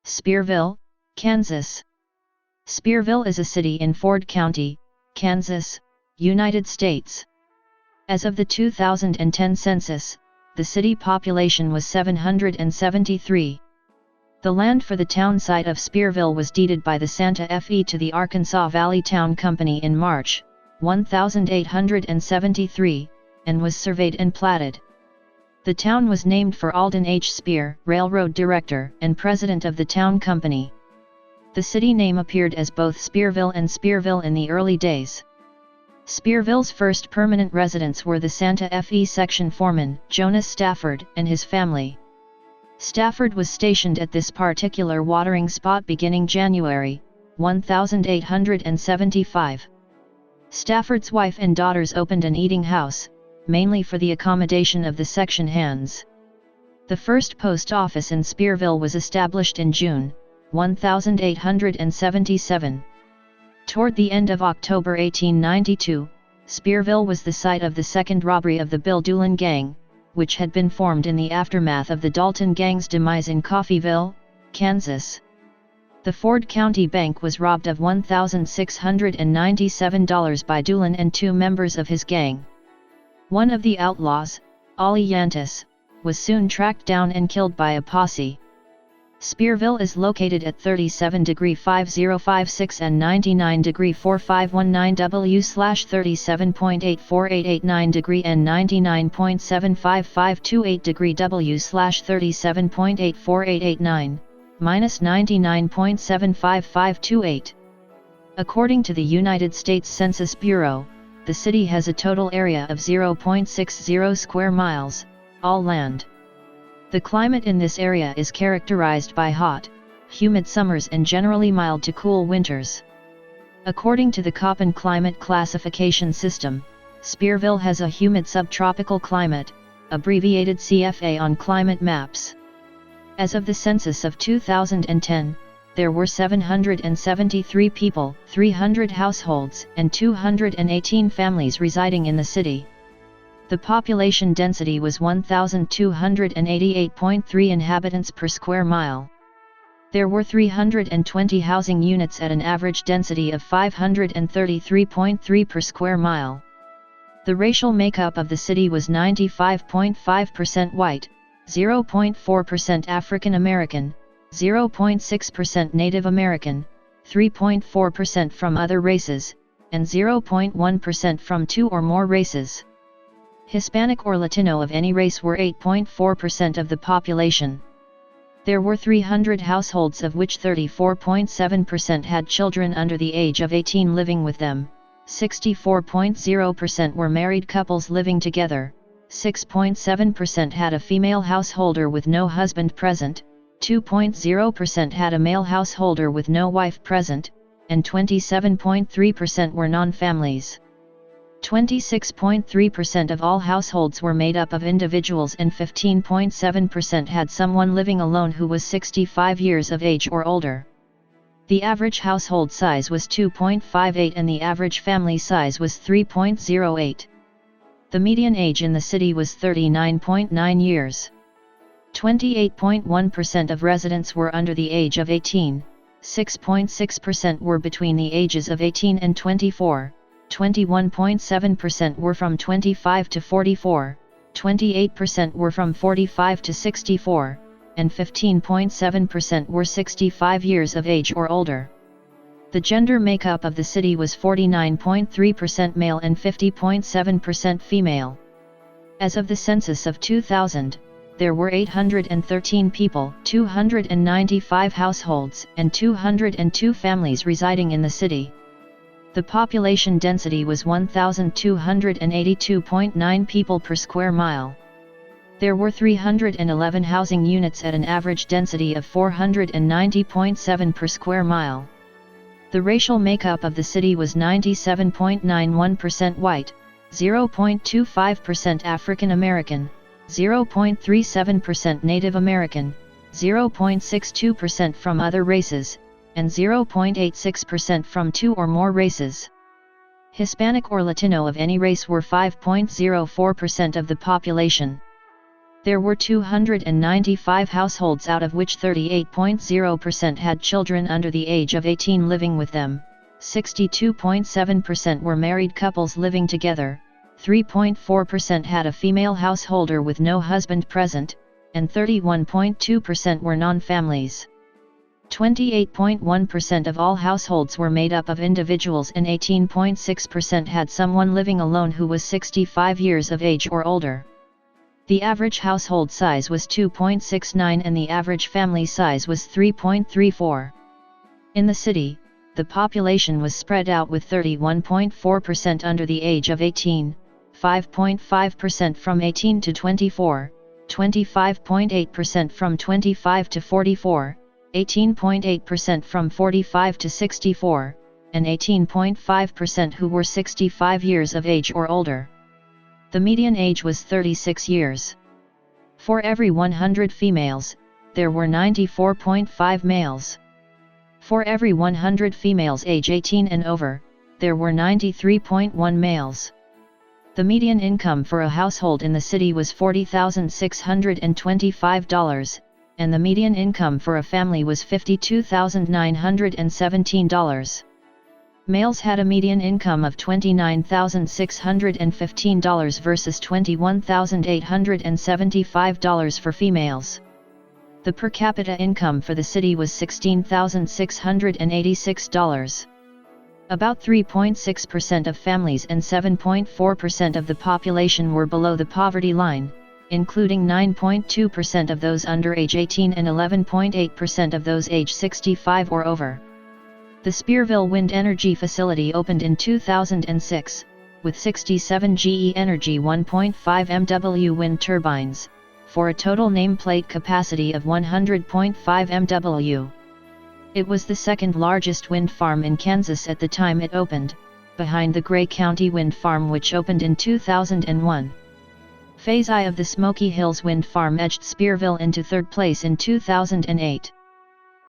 Spearville, Kansas. Spearville is a city in Ford County, Kansas, United States. As of the 2010 census, the city population was 773. The land for the town site of Spearville was deeded by the Santa Fe to the Arkansas Valley Town Company in March 1873, and was surveyed and platted. The town was named for Alden H. Spear, railroad director and president of the town company. The city name appeared as both Spearville and Spearville in the early days. Spearville's first permanent residents were the Santa Fe section foreman, Jonas Stafford, and his family. Stafford was stationed at this particular watering spot beginning January 1875. Stafford's wife and daughters opened an eating house, mainly for the accommodation of the section hands. The first post office in Spearville was established in June 1877. Toward the end of October 1892, Spearville was the site of the second robbery of the Bill Doolin Gang, which had been formed in the aftermath of the Dalton Gang's demise in Coffeyville, Kansas. The Ford County Bank was robbed of $1,697 by Doolin and two members of his gang. One of the outlaws, Ollie Yantis, was soon tracked down and killed by a posse. Spearville is located at 37°5056 and 99°4519W/37.84889° and 99.75528°W/37.84889, -99.75528. According to the United States Census Bureau, the city has a total area of 0.60 square miles, all land. The climate in this area is characterized by hot, humid summers and generally mild to cool winters. According to the Köppen climate classification system, Spearville has a humid subtropical climate, abbreviated CFA on climate maps. As of the census of 2010, there were 773 people, 300 households, and 218 families residing in the city. The population density was 1,288.3 inhabitants per square mile. There were 320 housing units at an average density of 533.3 per square mile. The racial makeup of the city was 95.5% white, 0.4% African American, 0.6% Native American, 3.4% from other races, and 0.1% from two or more races. Hispanic or Latino of any race were 8.4% of the population. There were 300 households of which 34.7% had children under the age of 18 living with them, 64.0% were married couples living together, 6.7% had a female householder with no husband present, 2.0% had a male householder with no wife present, and 27.3% were non-families. 26.3% of all households were made up of individuals and 15.7% had someone living alone who was 65 years of age or older. The average household size was 2.58 and the average family size was 3.08. The median age in the city was 39.9 years. 28.1% of residents were under the age of 18, 6.6% were between the ages of 18 and 24, 21.7% were from 25 to 44, 28% were from 45 to 64, and 15.7% were 65 years of age or older. The gender makeup of the city was 49.3% male and 50.7% female. As of the census of 2000, there were 813 people, 295 households, and 202 families residing in the city. The population density was 1,282.9 people per square mile. There were 311 housing units at an average density of 490.7 per square mile. The racial makeup of the city was 97.91% white, 0.25% African American, 0.37% Native American, 0.62% from other races, and 0.86% from two or more races. Hispanic or Latino of any race were 5.04% of the population. There were 295 households, out of which 38.0% had children under the age of 18 living with them, 62.7% were married couples living together, 3.4% had a female householder with no husband present, and 31.2% were non-families. 28.1% of all households were made up of individuals, and 18.6% had someone living alone who was 65 years of age or older. The average household size was 2.69 and the average family size was 3.34. In the city, the population was spread out, with 31.4% under the age of 18, 5.5% from 18 to 24, 25.8% from 25 to 44, 18.8% from 45 to 64, and 18.5% who were 65 years of age or older. The median age was 36 years. For every 100 females, there were 94.5 males. For every 100 females age 18 and over, there were 93.1 males. The median income for a household in the city was $40,625, and the median income for a family was $52,917. Males had a median income of $29,615 versus $21,875 for females. The per capita income for the city was $16,686. About 3.6% of families and 7.4% of the population were below the poverty line, including 9.2% of those under age 18 and 11.8% of those age 65 or over. The Spearville Wind Energy Facility opened in 2006, with 67 GE Energy 1.5 MW wind turbines, for a total nameplate capacity of 100.5 MW. It was the second largest wind farm in Kansas at the time it opened, behind the Gray County Wind Farm, which opened in 2001. Phase I of the Smoky Hills Wind Farm edged Spearville into third place in 2008.